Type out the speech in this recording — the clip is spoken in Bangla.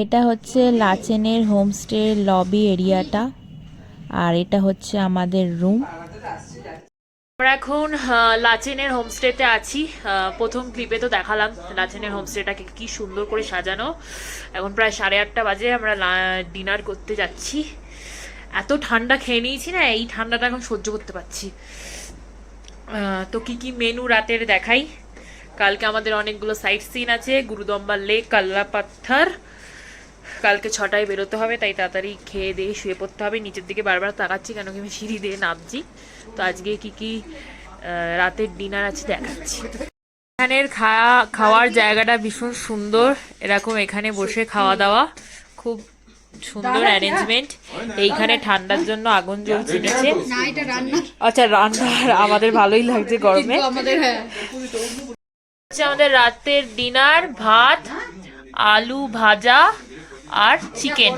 এটা হচ্ছে লাচেনের হোমস্টের লবি এরিয়াটা, আর এটা হচ্ছে আমাদের রুম। আমরা এখন লাচেনের হোমস্টেতে আছি। প্রথম ক্লিপে তো দেখালাম লাচেনের হোমস্টেটাকে কি সুন্দর করে সাজানো। এখন প্রায় 8:30 বাজে, আমরা ডিনার করতে যাচ্ছি। এত ঠান্ডা খেয়ে নিয়েছি না, এই ঠান্ডাটা এখন সহ্য করতে পারছি। তো কি কি মেনু রাতের দেখাই। কালকে আমাদের অনেকগুলো সাইট সিন আছে, গুরুদম্বা লেক, কাল্লা পাথর। কালকে 6টায় বেরোতে হবে, তাই তাড়াতাড়ি খেয়ে দিয়ে শুয়ে পড়তে হবে। নিচের দিকে বারবার তাকাচ্ছি কেন কি আমি সিঁড়ি দিয়ে নামছি। তো আজকে কি কি রাতের ডিনার আছে দেখাচ্ছি। এখানের খাওয়ার জায়গাটা ভীষণ সুন্দর, এরকম এখানে বসে খাওয়া দাওয়া খুব সুন্দর অ্যারেঞ্জমেন্ট। এইখানে ঠান্ডার জন্য আগুন জ্বলছে নিচে। আচ্ছা, রান্নার আমাদের ভালোই লাগছে গরমে। আমাদের রাতের ডিনার ভাত, আলু ভাজা আর চিকেন।